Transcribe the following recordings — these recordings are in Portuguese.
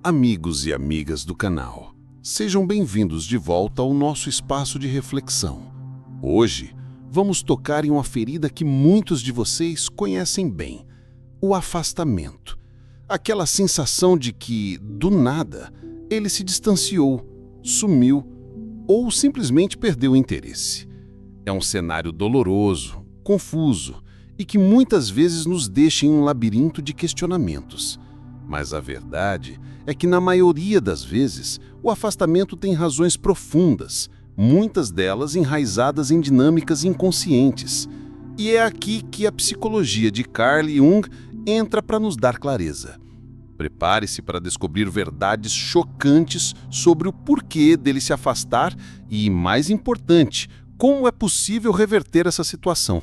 Amigos e amigas do canal, sejam bem-vindos de volta ao nosso espaço de reflexão. Hoje, vamos tocar em uma ferida que muitos de vocês conhecem bem: o afastamento. Aquela sensação de que, do nada, ele se distanciou, sumiu ou simplesmente perdeu o interesse. É um cenário doloroso, confuso e que muitas vezes nos deixa em um labirinto de questionamentos. Mas a verdade é que, na maioria das vezes, o afastamento tem razões profundas, muitas delas enraizadas em dinâmicas inconscientes. E é aqui que a psicologia de Carl Jung entra para nos dar clareza. Prepare-se para descobrir verdades chocantes sobre o porquê dele se afastar e, mais importante, como é possível reverter essa situação.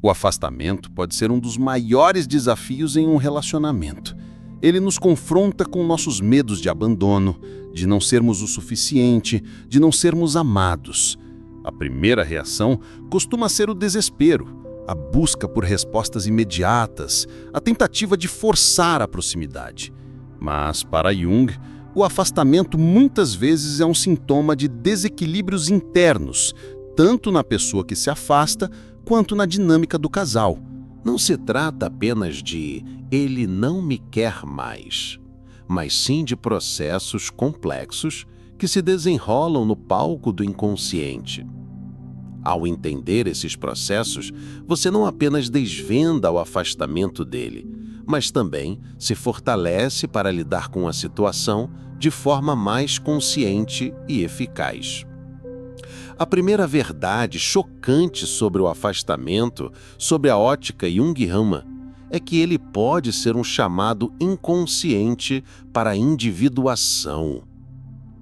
O afastamento pode ser um dos maiores desafios em um relacionamento. Ele nos confronta com nossos medos de abandono, de não sermos o suficiente, de não sermos amados. A primeira reação costuma ser o desespero, a busca por respostas imediatas, a tentativa de forçar a proximidade. Mas, para Jung, o afastamento muitas vezes é um sintoma de desequilíbrios internos, tanto na pessoa que se afasta, quanto na dinâmica do casal. Não se trata apenas de "ele não me quer mais", mas sim de processos complexos que se desenrolam no palco do inconsciente. Ao entender esses processos, você não apenas desvenda o afastamento dele, mas também se fortalece para lidar com a situação de forma mais consciente e eficaz. A primeira verdade chocante sobre o afastamento, sobre a ótica Jungiana, é que ele pode ser um chamado inconsciente para a individuação.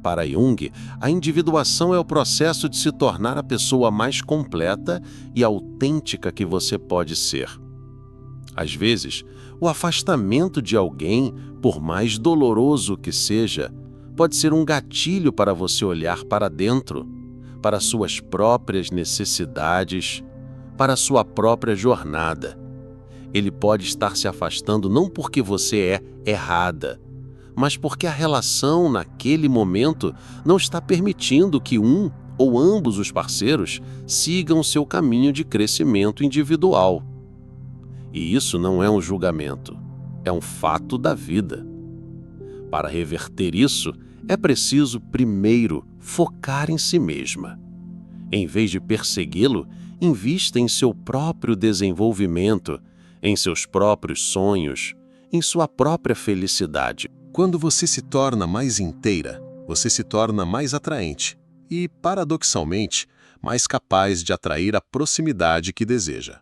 Para Jung, a individuação é o processo de se tornar a pessoa mais completa e autêntica que você pode ser. Às vezes, o afastamento de alguém, por mais doloroso que seja, pode ser um gatilho para você olhar para dentro, para suas próprias necessidades, para sua própria jornada. Ele pode estar se afastando não porque você é errada, mas porque a relação naquele momento não está permitindo que um ou ambos os parceiros sigam seu caminho de crescimento individual. E isso não é um julgamento, é um fato da vida. Para reverter isso, é preciso, primeiro, focar em si mesma. Em vez de persegui-lo, invista em seu próprio desenvolvimento, em seus próprios sonhos, em sua própria felicidade. Quando você se torna mais inteira, você se torna mais atraente e, paradoxalmente, mais capaz de atrair a proximidade que deseja.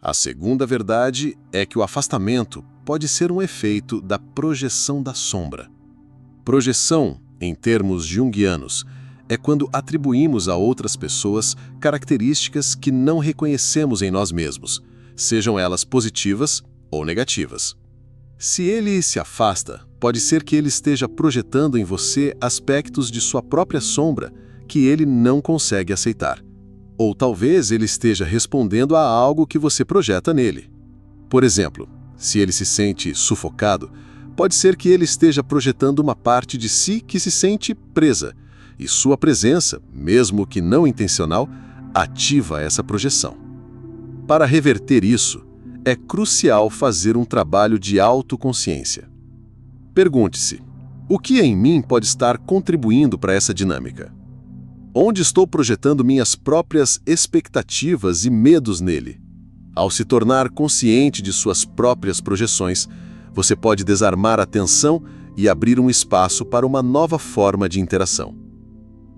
A segunda verdade é que o afastamento pode ser um efeito da projeção da sombra. Projeção, em termos junguianos, é quando atribuímos a outras pessoas características que não reconhecemos em nós mesmos, sejam elas positivas ou negativas. Se ele se afasta, pode ser que ele esteja projetando em você aspectos de sua própria sombra que ele não consegue aceitar. Ou talvez ele esteja respondendo a algo que você projeta nele. Por exemplo, se ele se sente sufocado, pode ser que ele esteja projetando uma parte de si que se sente presa, e sua presença, mesmo que não intencional, ativa essa projeção. Para reverter isso, é crucial fazer um trabalho de autoconsciência. Pergunte-se: o que em mim pode estar contribuindo para essa dinâmica? Onde estou projetando minhas próprias expectativas e medos nele? Ao se tornar consciente de suas próprias projeções, você pode desarmar a tensão e abrir um espaço para uma nova forma de interação.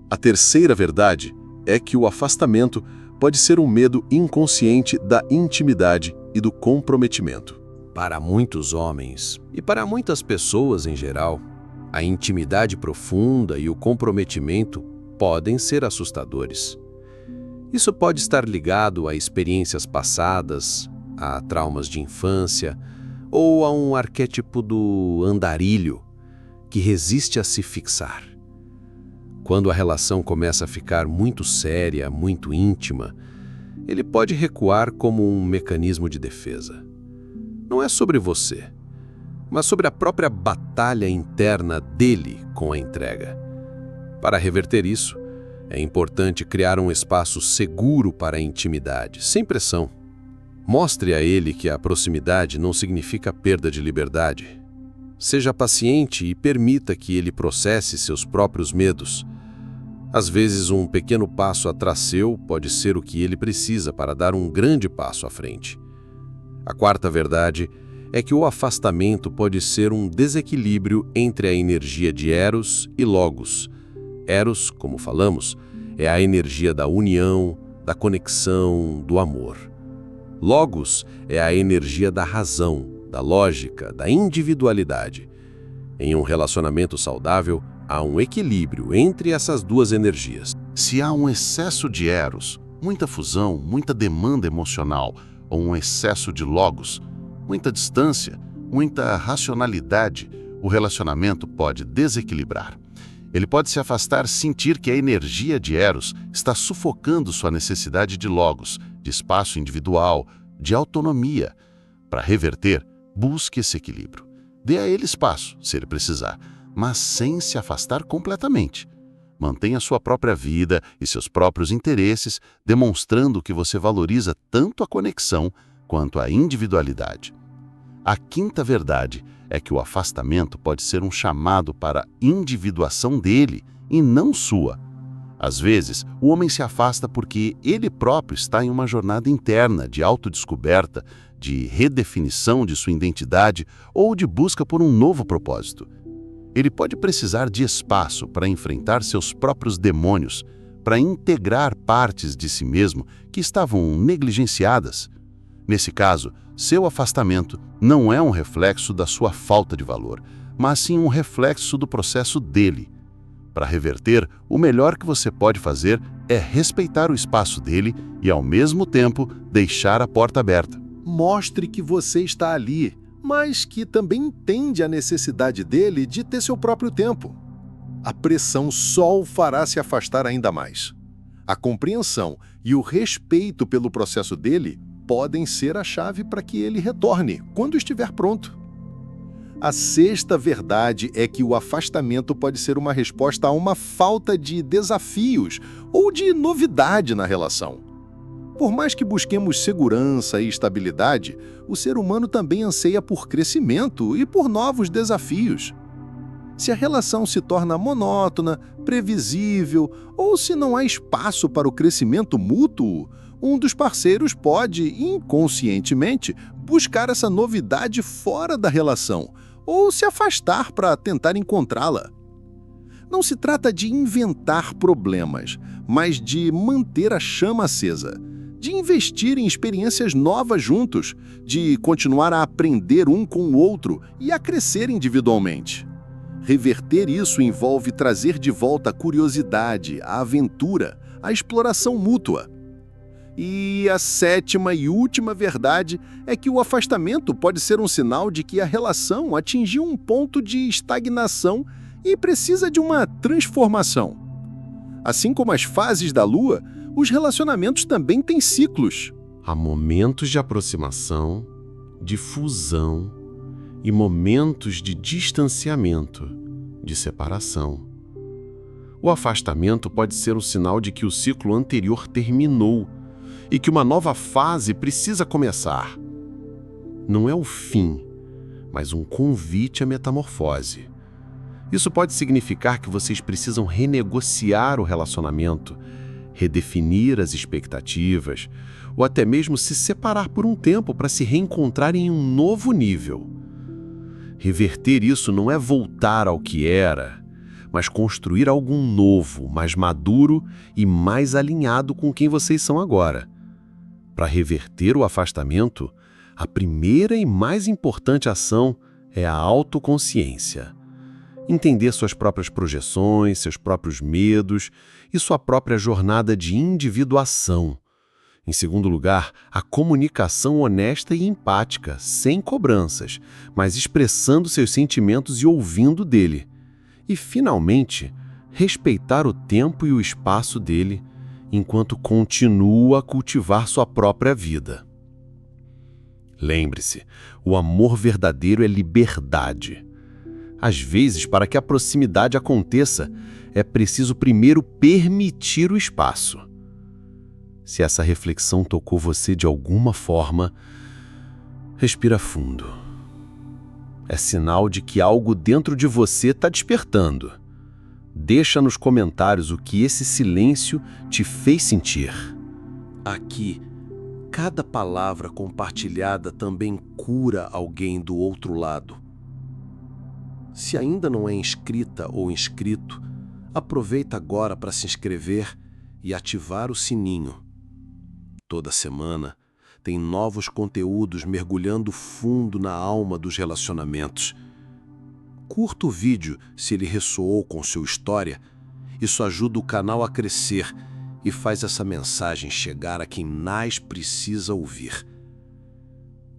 A terceira verdade é que o afastamento pode ser um medo inconsciente da intimidade e do comprometimento. Para muitos homens, e para muitas pessoas em geral, a intimidade profunda e o comprometimento podem ser assustadores. Isso pode estar ligado a experiências passadas, a traumas de infância ou a um arquétipo do andarilho que resiste a se fixar. Quando a relação começa a ficar muito séria, muito íntima, ele pode recuar como um mecanismo de defesa. Não é sobre você, mas sobre a própria batalha interna dele com a entrega. Para reverter isso, é importante criar um espaço seguro para a intimidade, sem pressão. Mostre a ele que a proximidade não significa perda de liberdade. Seja paciente e permita que ele processe seus próprios medos. Às vezes, um pequeno passo atrás seu pode ser o que ele precisa para dar um grande passo à frente. A quarta verdade é que o afastamento pode ser um desequilíbrio entre a energia de Eros e Logos. Eros, como falamos, é a energia da união, da conexão, do amor. Logos é a energia da razão, da lógica, da individualidade. Em um relacionamento saudável, há um equilíbrio entre essas duas energias. Se há um excesso de Eros, muita fusão, muita demanda emocional, ou um excesso de Logos, muita distância, muita racionalidade, o relacionamento pode desequilibrar. Ele pode se afastar, sentir que a energia de Eros está sufocando sua necessidade de Logos, de espaço individual, de autonomia. Para reverter, busque esse equilíbrio. Dê a ele espaço, se ele precisar, mas sem se afastar completamente. Mantenha sua própria vida e seus próprios interesses, demonstrando que você valoriza tanto a conexão quanto a individualidade. A quinta verdade é que o afastamento pode ser um chamado para a individuação dele e não sua. Às vezes, o homem se afasta porque ele próprio está em uma jornada interna de autodescoberta, de redefinição de sua identidade ou de busca por um novo propósito. Ele pode precisar de espaço para enfrentar seus próprios demônios, para integrar partes de si mesmo que estavam negligenciadas. Nesse caso, seu afastamento não é um reflexo da sua falta de valor, mas sim um reflexo do processo dele. Para reverter, o melhor que você pode fazer é respeitar o espaço dele e, ao mesmo tempo, deixar a porta aberta. Mostre que você está ali, mas que também entende a necessidade dele de ter seu próprio tempo. A pressão só o fará se afastar ainda mais. A compreensão e o respeito pelo processo dele podem ser a chave para que ele retorne quando estiver pronto. A sexta verdade é que o afastamento pode ser uma resposta a uma falta de desafios ou de novidade na relação. Por mais que busquemos segurança e estabilidade, o ser humano também anseia por crescimento e por novos desafios. Se a relação se torna monótona, previsível ou se não há espaço para o crescimento mútuo, um dos parceiros pode, inconscientemente, buscar essa novidade fora da relação ou se afastar para tentar encontrá-la. Não se trata de inventar problemas, mas de manter a chama acesa, de investir em experiências novas juntos, de continuar a aprender um com o outro e a crescer individualmente. Reverter isso envolve trazer de volta a curiosidade, a aventura, a exploração mútua. E a sétima e última verdade é que o afastamento pode ser um sinal de que a relação atingiu um ponto de estagnação e precisa de uma transformação. Assim como as fases da Lua, os relacionamentos também têm ciclos. Há momentos de aproximação, de fusão e momentos de distanciamento, de separação. O afastamento pode ser um sinal de que o ciclo anterior terminou e que uma nova fase precisa começar. Não é o fim, mas um convite à metamorfose. Isso pode significar que vocês precisam renegociar o relacionamento, redefinir as expectativas, ou até mesmo se separar por um tempo para se reencontrar em um novo nível. Reverter isso não é voltar ao que era, mas construir algo novo, mais maduro e mais alinhado com quem vocês são agora. Para reverter o afastamento, a primeira e mais importante ação é a autoconsciência. Entender suas próprias projeções, seus próprios medos e sua própria jornada de individuação. Em segundo lugar, a comunicação honesta e empática, sem cobranças, mas expressando seus sentimentos e ouvindo dele. E, finalmente, respeitar o tempo e o espaço dele, enquanto continua a cultivar sua própria vida. Lembre-se, o amor verdadeiro é liberdade. Às vezes, para que a proximidade aconteça, é preciso primeiro permitir o espaço. Se essa reflexão tocou você de alguma forma, respira fundo. É sinal de que algo dentro de você está despertando. Deixa nos comentários o que esse silêncio te fez sentir. Aqui, cada palavra compartilhada também cura alguém do outro lado. Se ainda não é inscrita ou inscrito, aproveita agora para se inscrever e ativar o sininho. Toda semana tem novos conteúdos mergulhando fundo na alma dos relacionamentos. Curta o vídeo se ele ressoou com sua história. Isso ajuda o canal a crescer e faz essa mensagem chegar a quem mais precisa ouvir.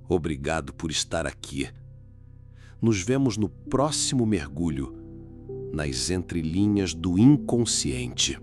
Obrigado por estar aqui. Nos vemos no próximo mergulho, nas entrelinhas do inconsciente.